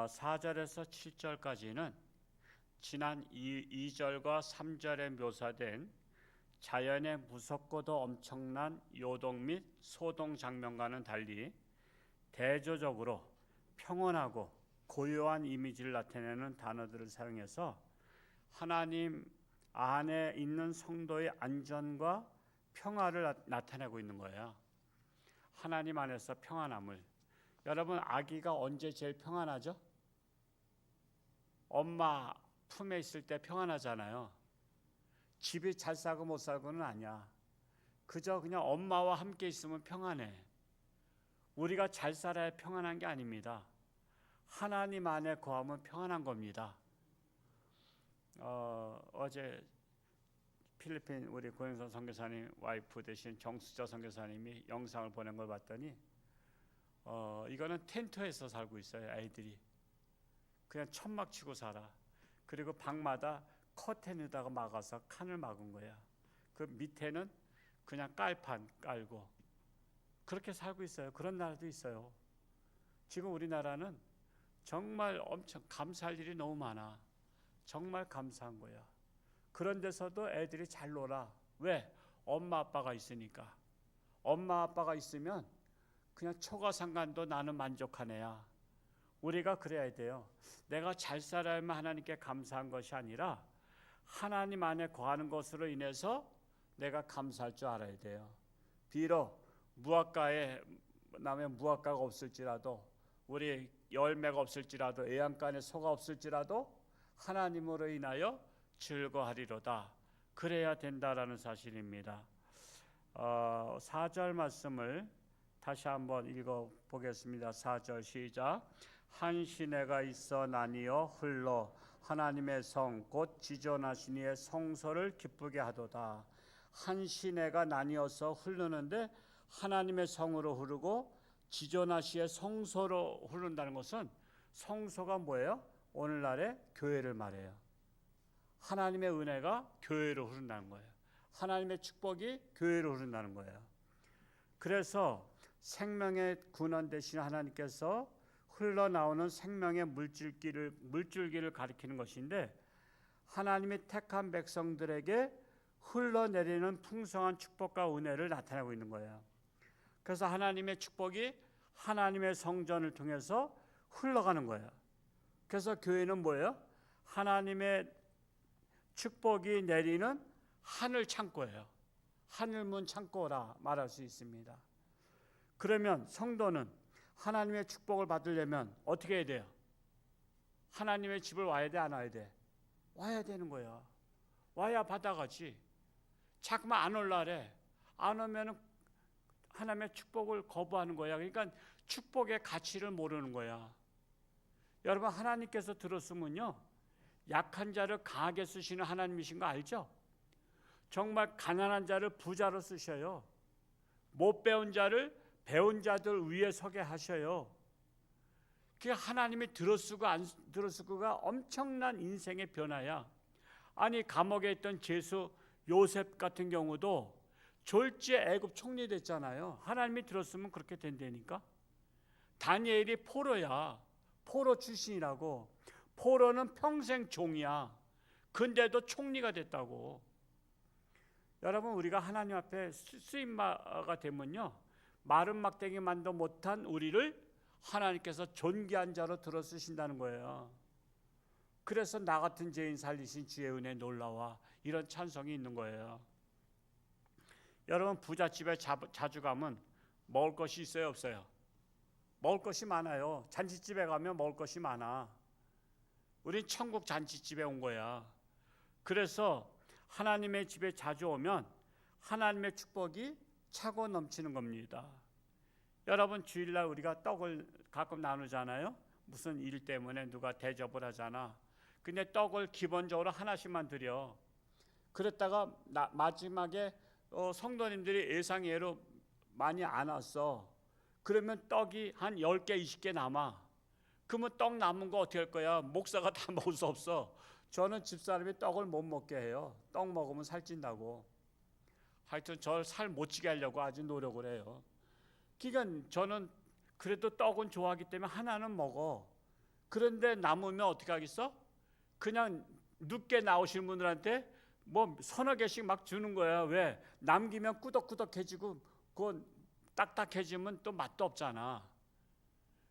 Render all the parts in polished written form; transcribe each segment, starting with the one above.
4절에서 7절까지는 지난 2절과 3절에 묘사된 자연의 무섭고도 엄청난 요동 및 소동 장면과는 달리 대조적으로 평온하고 고요한 이미지를 나타내는 단어들을 사용해서 하나님 안에 있는 성도의 안전과 평화를 나타내고 있는 거예요. 하나님 안에서 평안함을. 여러분, 아기가 언제 제일 평안하죠? 엄마 품에 있을 때 평안하잖아요. 집이 잘 살고 못 살고는 아니야. 그저 그냥 엄마와 함께 있으면 평안해. 우리가 잘 살아야 평안한 게 아닙니다. 하나님 안에 거하면 평안한 겁니다. 어제 필리핀 우리 고영선 선교사님 와이프 되신 정수자 선교사님이 영상을 보낸 걸 봤더니 이거는 텐트에서 살고 있어요. 아이들이 그냥 천막 치고 살아. 그리고 방마다 커튼에다가 막아서 칸을 막은 거야. 그 밑에는 그냥 깔판 깔고 그렇게 살고 있어요. 그런 나라도 있어요. 지금 우리나라는 정말 엄청 감사할 일이 너무 많아. 정말 감사한 거야. 그런 데서도 애들이 잘 놀아. 왜? 엄마 아빠가 있으니까. 엄마 아빠가 있으면 그냥 초가상간도 나는 만족한 애야. 우리가 그래야 돼요. 내가 잘 살아야만 하나님께 감사한 것이 아니라 하나님 안에 거하는 것으로 인해서 내가 감사할 줄 알아야 돼요. 비록 무화과에 나면 무화과가 없을지라도, 우리 열매가 없을지라도, 애양간에 소가 없을지라도 하나님으로 인하여 즐거워하리로다. 그래야 된다라는 사실입니다. 4절 말씀을 다시 한번 읽어보겠습니다. 4절 시작. 한 시내가 있어 나뉘어 흘러 하나님의 성 곧 지존하신 이의 성소를 기쁘게 하도다. 한 시내가 나뉘어서 흐르는데 하나님의 성으로 흐르고 지존하시의 성소로 흐른다는 것은, 성소가 뭐예요? 오늘날의 교회를 말해요. 하나님의 은혜가 교회로 흐른다는 거예요. 하나님의 축복이 교회로 흐른다는 거예요. 그래서 생명의 근원 되신 하나님께서 흘러나오는 생명의 물줄기를 가리키는 것인데, 하나님이 택한 백성들에게 흘러내리는 풍성한 축복과 은혜를 나타내고 있는 거예요. 그래서 하나님의 축복이 하나님의 성전을 통해서 흘러가는 거예요. 그래서 교회는 뭐예요? 하나님의 축복이 내리는 하늘 창고예요. 하늘문 창고라 말할 수 있습니다. 그러면 성도는 하나님의 축복을 받으려면 어떻게 해야 돼요? 하나님의 집을 와야 돼, 안 와야 돼? 와야 되는 거야. 와야 받아가지. 자꾸만 안 올라래. 안 오면 하나님의 축복을 거부하는 거야. 그러니까 축복의 가치를 모르는 거야. 여러분, 하나님께서 들었으면요, 약한 자를 강하게 쓰시는 하나님이신 거 알죠? 정말 가난한 자를 부자로 쓰셔요. 못 배운 자를 배운 자들 위에 서게 하셔요. 그게 하나님이 들어쓰고 안 들어쓰고가 엄청난 인생의 변화야. 아니, 감옥에 있던 제수 요셉 같은 경우도 졸지에 애굽 총리 됐잖아요. 하나님이 들었으면 그렇게 된다니까. 다니엘이 포로야. 포로 출신이라고. 포로는 평생 종이야. 근데도 총리가 됐다고. 여러분, 우리가 하나님 앞에 쓰임마가 되면요, 마른 막대기만도 못한 우리를 하나님께서 존귀한 자로 들어 쓰신다는 거예요. 그래서 나 같은 죄인 살리신 주의 은혜 놀라와, 이런 찬송이 있는 거예요. 여러분, 부잣집에 자주 가면 먹을 것이 있어요, 없어요? 먹을 것이 많아요. 잔치집에 가면 먹을 것이 많아. 우린 천국 잔치집에 온 거야. 그래서 하나님의 집에 자주 오면 하나님의 축복이 차고 넘치는 겁니다. 여러분, 주일날 우리가 떡을 가끔 나누잖아요. 무슨 일 때문에 누가 대접을 하잖아. 근데 떡을 기본적으로 하나씩만 드려. 그랬다가 마지막에 성도님들이 예상외로 많이 안 왔어. 그러면 떡이 한 10개, 20개 남아. 그러면 떡 남은 거 어떻게 할 거야? 목사가 다 먹을 수 없어. 저는 집사람이 떡을 못 먹게 해요. 떡 먹으면 살찐다고. 하여튼 저를 살 못 찌게 하려고 아주 노력을 해요. 그러니까 저는 그래도 떡은 좋아하기 때문에 하나는 먹어. 그런데 남으면 어떻게 하겠어? 그냥 늦게 나오신 분들한테 뭐 서너 개씩 막 주는 거야. 왜? 남기면 꾸덕꾸덕해지고 그건 딱딱해지면 또 맛도 없잖아.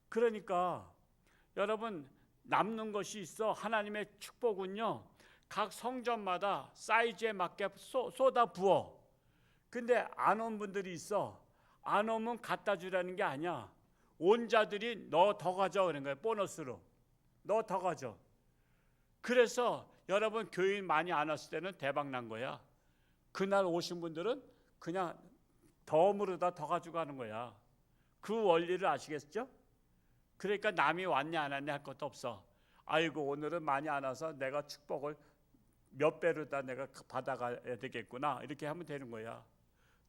그러니까 여러분, 남는 것이 있어. 하나님의 축복은요, 각 성전마다 사이즈에 맞게 쏟아 부어. 근데 안 온 분들이 있어. 안 오면 갖다 주라는 게 아니야. 온 자들이 너 더 가져 그런 거야. 보너스로 너 더 가져. 그래서 여러분, 교인 많이 안 왔을 때는 대박 난 거야. 그날 오신 분들은 그냥 덤으로다 더 가지고 가는 거야. 그 원리를 아시겠죠? 그러니까 남이 왔냐 안 왔냐 할 것도 없어. 아이고, 오늘은 많이 안 와서 내가 축복을 몇 배로 다 내가 받아가야 되겠구나, 이렇게 하면 되는 거야.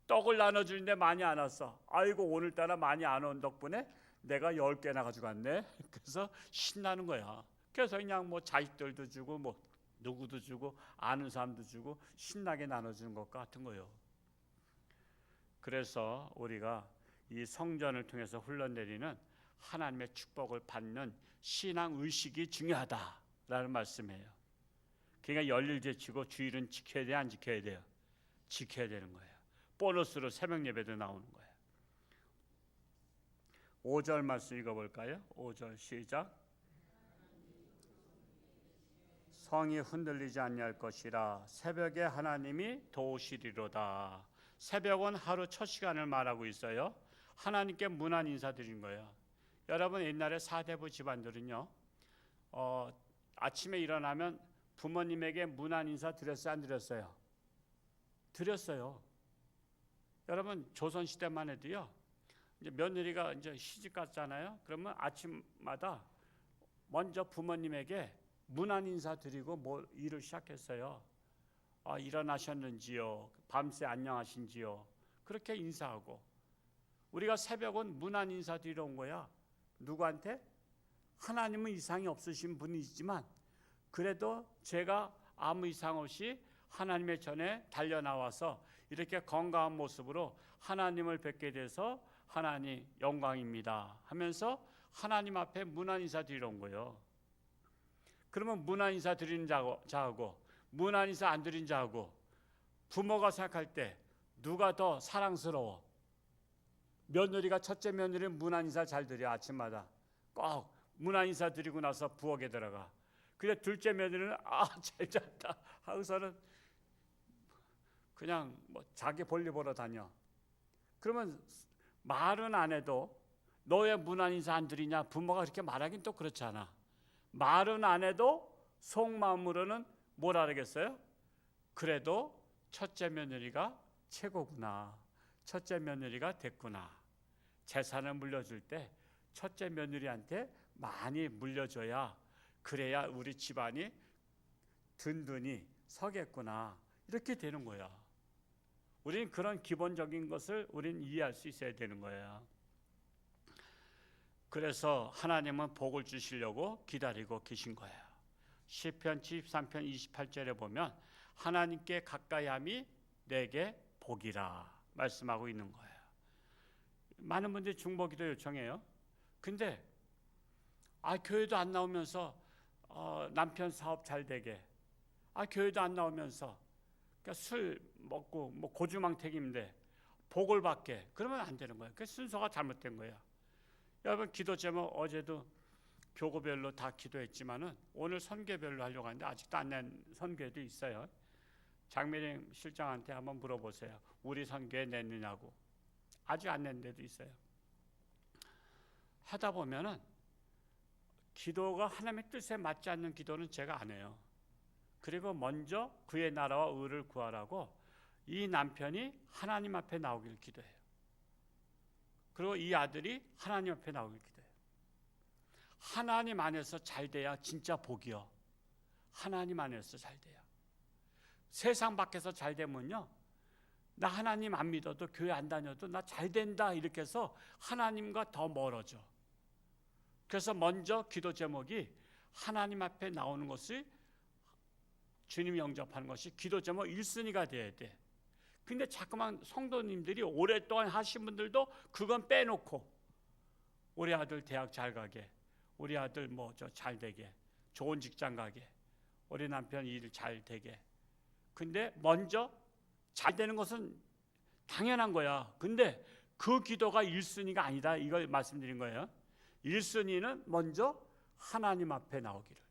떡을 나눠주는데 많이 안 왔어. 아이고, 오늘따라 많이 안 온 덕분에 내가 10개나 가져갔네. 그래서 신나는 거야. 그래서 그냥 뭐 자식들도 주고 뭐 누구도 주고 아는 사람도 주고 신나게 나눠주는 것 같은 거예요. 그래서 우리가 이 성전을 통해서 흘러내리는 하나님의 축복을 받는 신앙 의식이 중요하다라는 말씀이에요. 그러니까 열일 제치고 주일은 지켜야 돼, 안 지켜야 돼요? 지켜야 되는 거예요. 보너스로 새벽 예배도 나오는 거예요. 5절 말씀 읽어볼까요? 5절 시작. 성이 흔들리지 아니할 것이라 새벽에 하나님이 도우시리로다. 새벽은 하루 첫 시간을 말하고 있어요. 하나님께 문안 인사드린 거예요. 여러분, 옛날에 사대부 집안들은요, 아침에 일어나면 부모님에게 문안 인사 드렸어요, 안 드렸어요? 드렸어요. 여러분, 조선시대만 해도요, 이제 며느리가 이제 시집 갔잖아요. 그러면 아침마다 먼저 부모님에게 문안 인사 드리고 뭐 일을 시작했어요. 일어나셨는지요? 밤새 안녕하신지요? 그렇게 인사하고. 우리가 새벽은 문안 인사 드리러 온 거야. 누구한테? 하나님은 이상이 없으신 분이지만 그래도 제가 아무 이상 없이 하나님의 전에 달려나와서 이렇게 건강한 모습으로 하나님을 뵙게 돼서 하나님 영광입니다 하면서 하나님 앞에 문안 인사 드리러 온 거예요. 그러면 문안 인사 드리는 자하고 문안 인사 안 드리는 자하고 부모가 생각할 때 누가 더 사랑스러워? 며느리가, 첫째 며느리는 문안 인사 잘 드려. 아침마다 꼭 문안 인사 드리고 나서 부엌에 들어가. 근데 둘째 며느리는 잘 잤다 하고서는 그냥 뭐 자기 볼일 보러 다녀. 그러면 말은 안 해도 너 왜 문안 인사 안 드리냐? 부모가 그렇게 말하긴 또 그렇잖아. 말은 안 해도 속마음으로는 뭐라 그러겠어요? 그래도 첫째 며느리가 최고구나. 첫째 며느리가 됐구나. 재산을 물려줄 때 첫째 며느리한테 많이 물려줘야 그래야 우리 집안이 든든히 서겠구나. 이렇게 되는 거야. 우리는 그런 기본적인 것을 우리는 이해할 수 있어야 되는 거예요. 그래서 하나님은 복을 주시려고 기다리고 계신 거예요. 시편 73편 28절에 보면 하나님께 가까이함이 내게 복이라 말씀하고 있는 거예요. 많은 분들이 중보기도 요청해요. 근데 교회도 안 나오면서 남편 사업 잘 되게, 교회도 안 나오면서 그러니까 술 먹고 뭐 고주망태기인데 복을 받게, 그러면 안 되는 거예요. 그 순서가 잘못된 거예요. 여러분, 기도 제목 어제도 교구별로 다 기도했지만은 오늘 선교별로 하려고 하는데 아직도 안 낸 선교도 있어요. 장미령 실장한테 한번 물어보세요. 우리 선교에 냈느냐고. 아직 안 낸 데도 있어요. 하다 보면은 기도가 하나님의 뜻에 맞지 않는 기도는 제가 안 해요. 그리고 먼저 그의 나라와 의를 구하라고 이 남편이 하나님 앞에 나오길 기도해요. 그리고 이 아들이 하나님 앞에 나오길 기도해요. 하나님 안에서 잘 돼야 진짜 복이요. 하나님 안에서 잘 돼야. 세상 밖에서 잘 되면요, 나 하나님 안 믿어도 교회 안 다녀도 나 잘 된다 이렇게 해서 하나님과 더 멀어져. 그래서 먼저 기도 제목이 하나님 앞에 나오는 것이, 주님 영접하는 것이 기도 제목 1순위가 돼야 돼. 근데 자꾸만 성도님들이 오랫동안 하신 분들도 그건 빼놓고 우리 아들 대학 잘 가게, 우리 아들 뭐 저 잘 되게, 좋은 직장 가게, 우리 남편 일 잘 되게. 근데 먼저 잘 되는 것은 당연한 거야. 근데 그 기도가 1순위가 아니다. 이걸 말씀드린 거예요. 1순위는 먼저 하나님 앞에 나오기를,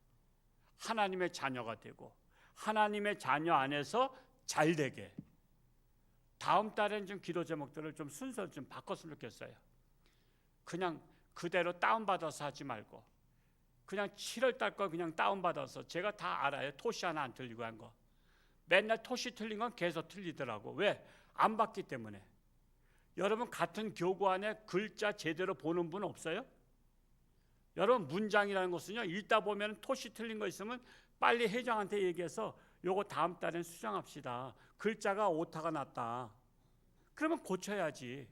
하나님의 자녀가 되고 하나님의 자녀 안에서 잘 되게. 다음 달엔 좀 기도 제목들을 좀 순서를 좀 바꿨으면 좋겠어요. 그냥 그대로 다운받아서 하지 말고 그냥 7월 달 거 그냥 다운받아서, 제가 다 알아요. 토시 하나 안 틀리고 한 거. 맨날 토시 틀린 건 계속 틀리더라고. 왜? 안 봤기 때문에. 여러분 같은 교구 안에 글자 제대로 보는 분 없어요? 여러분 문장이라는 것은요, 읽다 보면 토시 틀린 거 있으면 빨리 회장한테 얘기해서 요거 다음 달엔 수정합시다. 글자가 오타가 났다. 그러면 고쳐야지.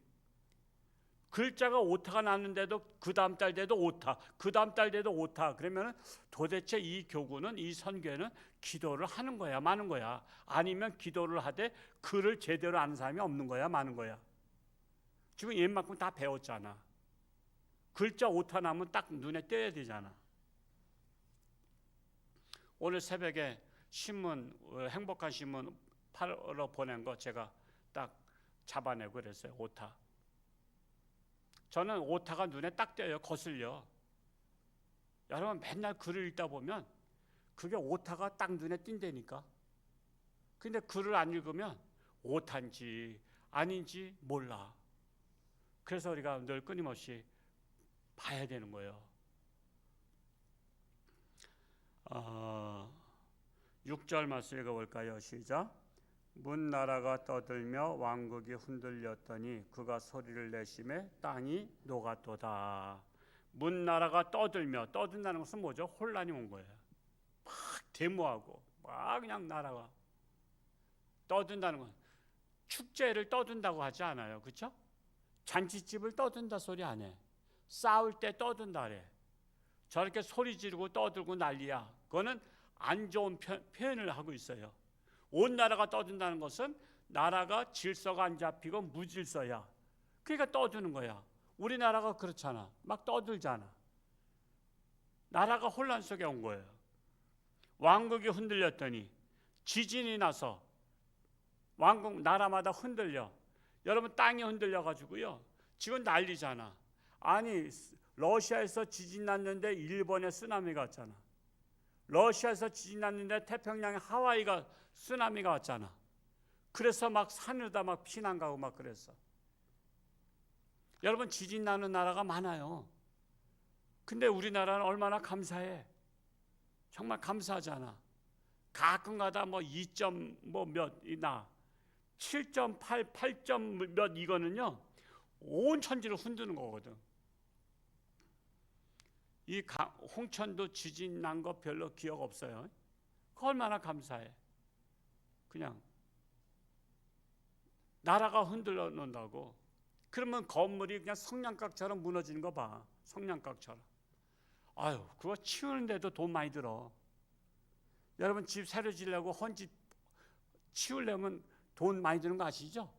글자가 오타가 났는데도 그 다음 달 돼도 오타, 그 다음 달 돼도 오타. 그러면 도대체 이 교구는, 이 선교회는 기도를 하는 거야, 마는 거야? 아니면 기도를 하되 글을 제대로 아는 사람이 없는 거야, 마는 거야? 지금 옛만큼 다 배웠잖아. 글자 오타 나면 딱 눈에 띄어야 되잖아. 오늘 새벽에 신문, 행복한 신문 팔러 보낸 거 제가 딱 잡아내고 그랬어요. 오타. 저는 오타가 눈에 딱 띄어요. 거슬려. 여러분 맨날 글을 읽다 보면 그게 오타가 딱 눈에 띈다니까. 근데 글을 안 읽으면 오타인지 아닌지 몰라. 그래서 우리가 늘 끊임없이 봐야 되는 거예요. 6절 말씀 읽어볼까요? 시작. 문나라가 떠들며 왕국이 흔들렸더니 그가 소리를 내심에 땅이 녹았도다. 문나라가 떠들며, 떠든다는 것은 뭐죠? 혼란이 온 거예요. 막 데모하고 막 그냥 나라가 떠든다는 건, 축제를 떠든다고 하지 않아요. 그렇죠? 잔치집을 떠든다 소리 안 해. 싸울 때 떠든다 그래. 저렇게 소리 지르고 떠들고 난리야. 그거는 안 좋은 표현을 하고 있어요. 온 나라가 떠든다는 것은 나라가 질서가 안 잡히고 무질서야. 그러니까 떠드는 거야. 우리나라가 그렇잖아. 막 떠들잖아. 나라가 혼란 속에 온 거예요. 왕국이 흔들렸더니, 지진이 나서 왕국 나라마다 흔들려. 여러분 땅이 흔들려 가지고요, 지금 난리잖아. 아니 러시아에서 지진 났는데 일본에 쓰나미가 왔잖아. 러시아에서 지진 났는데 태평양의 하와이가 쓰나미가 왔잖아. 그래서 막 산에다 막 피난 가고 막 그랬어. 여러분 지진 나는 나라가 많아요. 근데 우리나라는 얼마나 감사해. 정말 감사하잖아. 가끔 가다 뭐 2점 뭐 몇이나 7.8, 8점 몇, 이거는요 온 천지를 흔드는 거거든. 이 홍천도 지진 난 거 별로 기억 없어요. 그 얼마나 감사해. 그냥 나라가 흔들려 놓는다고. 그러면 건물이 그냥 성냥갑처럼 무너지는 거 봐. 성냥갑처럼. 아유, 그거 치우는데도 돈 많이 들어. 여러분 집 새로 지으려고 헌집 치우려면 돈 많이 드는 거 아시죠?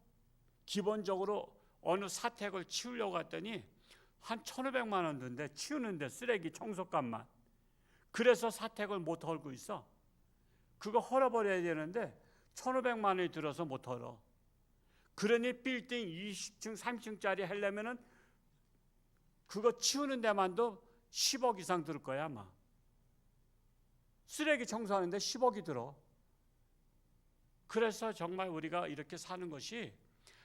기본적으로 어느 사택을 치우려고 했더니 한 1,500만 원 든대. 치우는데 쓰레기 청소값만. 그래서 사택을 못 헐고 있어. 그거 헐어버려야 되는데 1,500만 원이 들어서 못 헐어. 그러니 빌딩 20층 30층짜리 하려면은 그거 치우는 데만도 10억 이상 들 거야 아마. 쓰레기 청소하는데 10억이 들어. 그래서 정말 우리가 이렇게 사는 것이,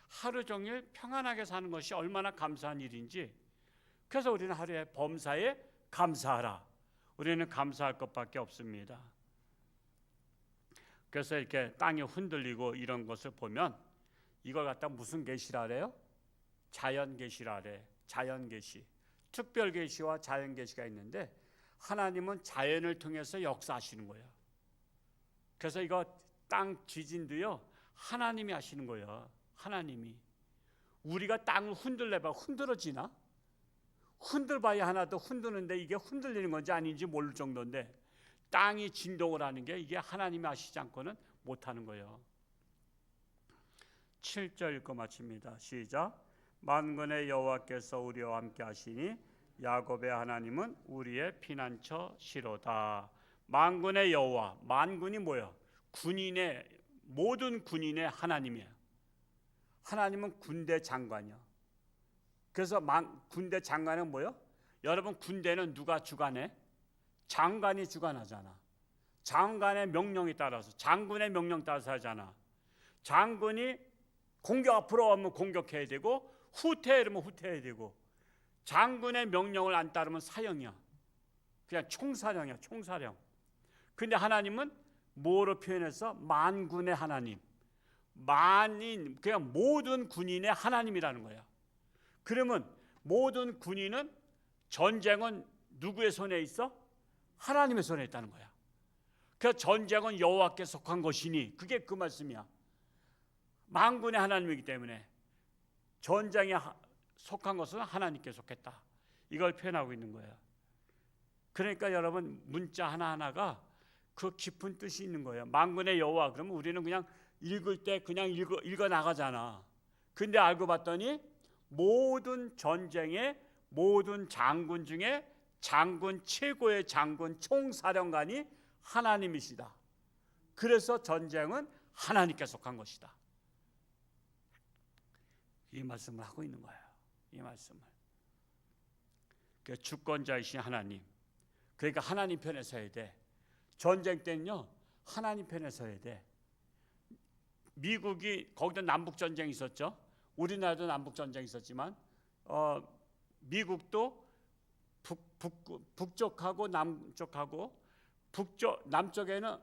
하루 종일 평안하게 사는 것이 얼마나 감사한 일인지. 그래서 우리는 하루에 범사에 감사하라. 우리는 감사할 것밖에 없습니다. 그래서 이렇게 땅이 흔들리고 이런 것을 보면 이걸 갖다 무슨 계시라 그래요? 자연 계시라 그래. 자연 계시. 특별 계시와 자연 계시가 있는데, 하나님은 자연을 통해서 역사하시는 거예요. 그래서 이거 땅 지진도요 하나님이 하시는 거예요. 하나님이. 우리가 땅을 흔들려봐 흔들어지나? 흔들봐야 하나도 흔드는데 이게 흔들리는 건지 아닌지 모를 정도인데, 땅이 진동을 하는 게 이게 하나님이 하시지 않고는 못하는 거예요. 7절 읽고 마칩니다. 시작. 만군의 여호와께서 우리와 함께 하시니 야곱의 하나님은 우리의 피난처 시로다. 만군의 여호와, 만군이 뭐야? 군인의, 모든 군인의 하나님이야. 하나님은 군대 장관이야. 그래서 군대 장관은 뭐야? 여러분, 군대는 누가 주관해? 장관이 주관하잖아. 장관의 명령에 따라서, 장군의 명령 따라서 하잖아. 장군이 공격 앞으로 하면 공격해야 되고, 후퇴해 이러면 후퇴해야 되고, 장군의 명령을 안 따르면 사형이야. 그냥 총사령이야, 총사령. 근데 하나님은 뭐로 표현해서? 만군의 하나님. 만인, 그냥 모든 군인의 하나님이라는 거야. 그러면 모든 군인은, 전쟁은 누구의 손에 있어? 하나님의 손에 있다는 거야. 그 전쟁은 여호와께 속한 것이니, 그게 그 말씀이야. 만군의 하나님이기 때문에 전쟁에 속한 것은 하나님께 속했다, 이걸 표현하고 있는 거예요. 그러니까 여러분, 문자 하나하나가 그 깊은 뜻이 있는 거예요. 만군의 여호와, 그러면 우리는 그냥 읽을 때 그냥 읽어 나가잖아. 근데 알고 봤더니 모든 전쟁의 모든 장군 중에 장군, 최고의 장군, 총사령관이 하나님이시다. 그래서 전쟁은 하나님께 속한 것이다, 이 말씀을 하고 있는 거예요. 이 말씀을. 주권자이신 하나님, 그러니까 하나님 편에 서야 돼. 전쟁 때는요, 하나님 편에 서야 돼. 미국이, 거기도 남북 전쟁이 있었죠. 우리나라도 남북 전쟁이 있었지만 미국도 북쪽하고 남쪽하고, 남쪽에는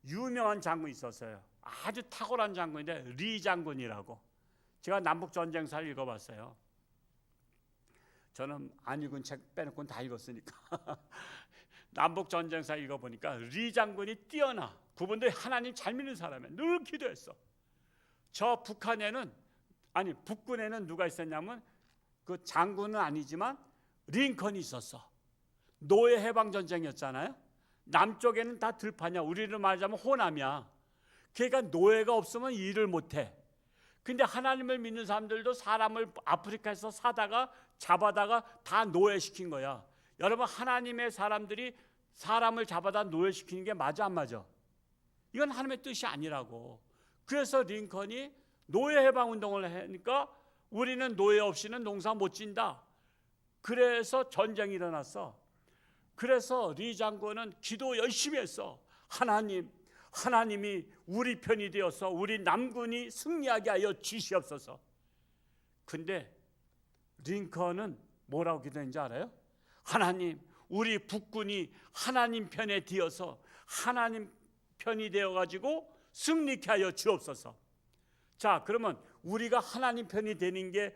유명한 장군이 있었어요. 아주 탁월한 장군인데, 리 장군이라고. 제가 남북 전쟁사를 읽어봤어요. 저는 안 읽은 책 빼놓고는 다 읽었으니까. 남북 전쟁사 읽어보니까 리 장군이 뛰어나. 그분도 하나님 잘 믿는 사람이에요. 늘 기도했어. 저 북한에는, 아니 북군에는 누가 있었냐면, 그 장군은 아니지만 링컨이 있었어. 노예 해방 전쟁이었잖아요. 남쪽에는 다 들판이야. 우리를 말하자면 호남이야. 그러니까 노예가 없으면 일을 못해. 근데 하나님을 믿는 사람들도 사람을 아프리카에서 사다가 잡아다가 다 노예시킨 거야. 여러분, 하나님의 사람들이 사람을 잡아다 노예시키는 게 맞아 안 맞아? 이건 하나님의 뜻이 아니라고. 그래서 링컨이 노예 해방 운동을 하니까 우리는 노예 없이는 농사 못 짓는다. 그래서 전쟁이 일어났어. 그래서 리 장군은 기도 열심히 했어. 하나님이 우리 편이 되어서 우리 남군이 승리하게 하여 주시옵소서. 근데 링컨은 뭐라고 기도했는지 알아요? 하나님, 우리 북군이 하나님 편에 되어서 하나님 편이 되어가지고 승리케 하여 주옵소서. 자, 그러면 우리가 하나님 편이 되는 게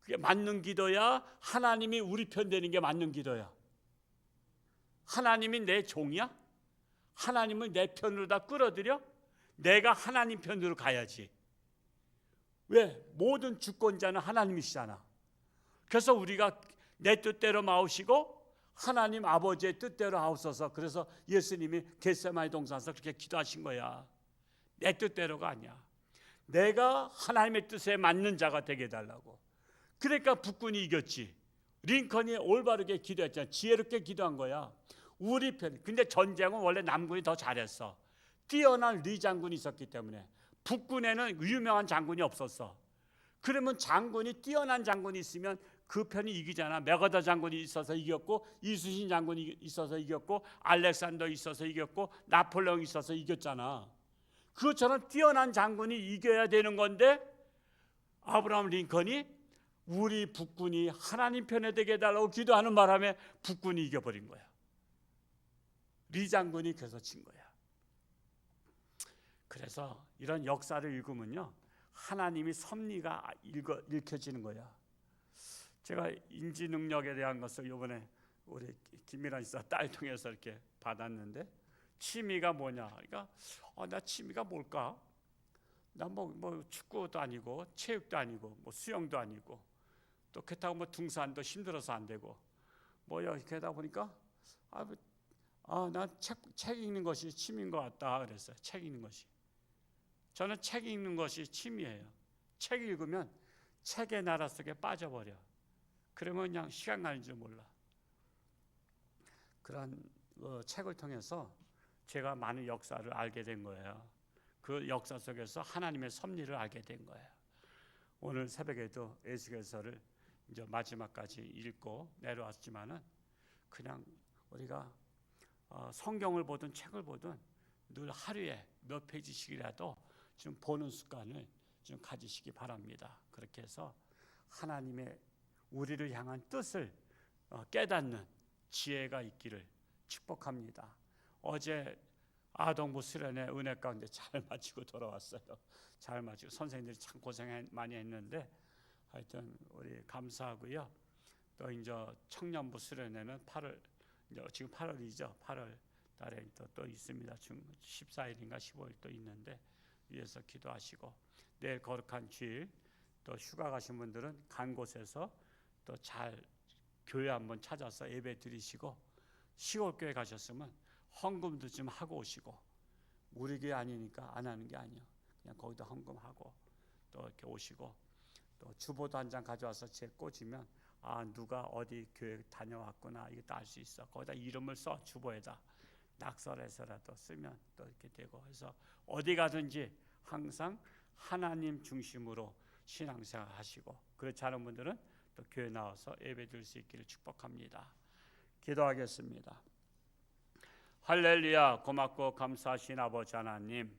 그게 맞는 기도야? 하나님이 우리 편 되는 게 맞는 기도야? 하나님이 내 종이야? 하나님을 내 편으로 다 끌어들여? 내가 하나님 편으로 가야지. 왜? 모든 주권자는 하나님이시잖아. 그래서 우리가 내 뜻대로 마우시고 하나님 아버지의 뜻대로 하옵소서. 그래서 예수님이 겟세마네 동산에서 그렇게 기도하신 거야. 내 뜻대로가 아니야. 내가 하나님의 뜻에 맞는 자가 되게 해달라고. 그러니까 북군이 이겼지. 링컨이 올바르게 기도했잖아. 지혜롭게 기도한 거야. 우리 편. 근데 전쟁은 원래 남군이 더 잘했어. 뛰어난 리 장군이 있었기 때문에. 북군에는 유명한 장군이 없었어. 그러면 장군이, 뛰어난 장군이 있으면 그 편이 이기잖아. 메가더 장군이 있어서 이겼고, 이수신 장군이 있어서 이겼고, 알렉산더 있어서 이겼고, 나폴레옹이 있어서 이겼잖아. 그것처럼 뛰어난 장군이 이겨야 되는 건데, 아브라함 링컨이 우리 북군이 하나님 편에 되게 해달라고 기도하는 바람에 북군이 이겨버린 거야. 리 장군이 그래서 진 거야. 그래서 이런 역사를 읽으면요, 하나님이 섭리가 읽혀지는 거야. 제가 인지 능력에 대한 것을 이번에 우리 김미란 씨와 딸 통해서 이렇게 받았는데, 취미가 뭐냐? 그러니까 나 취미가 뭘까? 나 뭐 축구도 아니고 체육도 아니고 뭐 수영도 아니고 또 그렇다고 뭐 등산도 힘들어서 안 되고 뭐 이렇게 하다 보니까 나 책 읽는 것이 취미인 것 같다 그랬어요. 책 읽는 것이. 저는 책 읽는 것이 취미예요. 책 읽으면 책의 나라 속에 빠져버려. 그러면 그냥 시간 가는 줄 몰라. 그런 책을 통해서 제가 많은 역사를 알게 된 거예요. 그 역사 속에서 하나님의 섭리를 알게 된 거예요. 오늘 새벽에도 에스겔서를 이제 마지막까지 읽고 내려왔지만은 그냥 우리가 성경을 보든 책을 보든 늘 하루에 몇 페이지씩이라도 좀 보는 습관을 좀 가지시기 바랍니다. 그렇게 해서 하나님의 우리를 향한 뜻을 깨닫는 지혜가 있기를 축복합니다. 어제 아동부 수련회 은혜 가운데 잘 마치고 돌아왔어요. 잘 마치고 선생님들이 참 고생 많이 했는데 하여튼 우리 감사하고요. 또 이제 청년부 수련회는 8월 지금 8월이죠. 8월 달에 또 있습니다. 14일인가 15일 또 있는데 위해서 기도하시고 내일 거룩한 주일 또 휴가 가신 분들은 간 곳에서 또 잘 교회 한번 찾아서 예배 드리시고 시골 교회 가셨으면 헌금도 좀 하고 오시고 우리 교회 아니니까 안 하는 게 아니에요. 그냥 거기다 헌금하고 또 이렇게 오시고 또 주보도 한 장 가져와서 제 꽂으면 누가 어디 교회 다녀왔구나 이것도 알 수 있어. 거기다 이름을 써 주보에다 낙서해서라도 쓰면 또 이렇게 되고 해서 어디 가든지 항상 하나님 중심으로 신앙생활 하시고 그렇지 않은 분들은 또 교회 나와서 예배 드릴 수 있기를 축복합니다. 기도하겠습니다. 할렐루야. 고맙고 감사하신 아버지 하나님,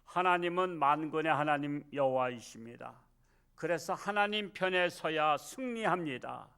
하나님은 만군의 하나님 여호와이십니다. 그래서 하나님 편에 서야 승리합니다.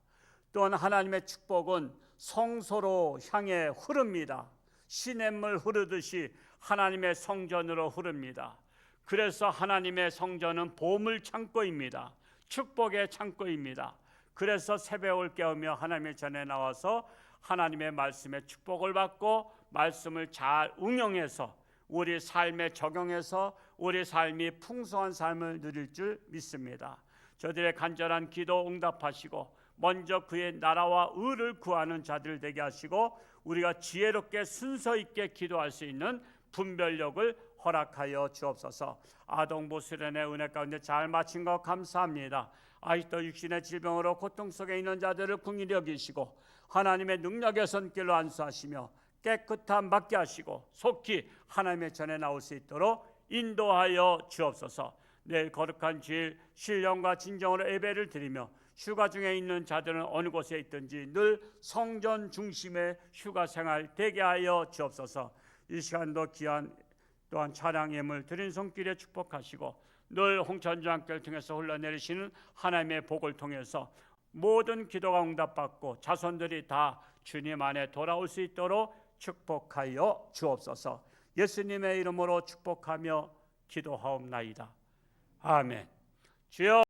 또한 하나님의 축복은 성소로 향해 흐릅니다. 시냇물 흐르듯이 하나님의 성전으로 흐릅니다. 그래서 하나님의 성전은 보물 창고입니다. 축복의 창고입니다. 그래서 새벽을 깨우며 하나님의 전에 나와서 하나님의 말씀에 축복을 받고 말씀을 잘 응용해서 우리 삶에 적용해서 우리 삶이 풍성한 삶을 누릴 줄 믿습니다. 저들의 간절한 기도 응답하시고 먼저 그의 나라와 의를 구하는 자들 되게 하시고 우리가 지혜롭게 순서 있게 기도할 수 있는 분별력을 허락하여 주옵소서. 아동부 수련회 은혜 가운데 잘 마친 것 감사합니다. 아직도 육신의 질병으로 고통 속에 있는 자들을 긍휼히 여기시고 하나님의 능력의 손길로 안수하시며 깨끗함 받게 하시고 속히 하나님의 전에 나올 수 있도록 인도하여 주옵소서. 내일 거룩한 주일 신령과 진정으로 예배를 드리며 휴가 중에 있는 자들은 어느 곳에 있든지 늘 성전 중심의 휴가 생활 되게 하여 주옵소서. 이 시간도 귀한 또한 찬양 예물 드린 손길에 축복하시고 늘 홍천주안교를 통해서 흘러내리시는 하나님의 복을 통해서 모든 기도가 응답받고 자손들이 다 주님 안에 돌아올 수 있도록 축복하여 주옵소서. 예수님의 이름으로 축복하며 기도하옵나이다. 아멘. 주여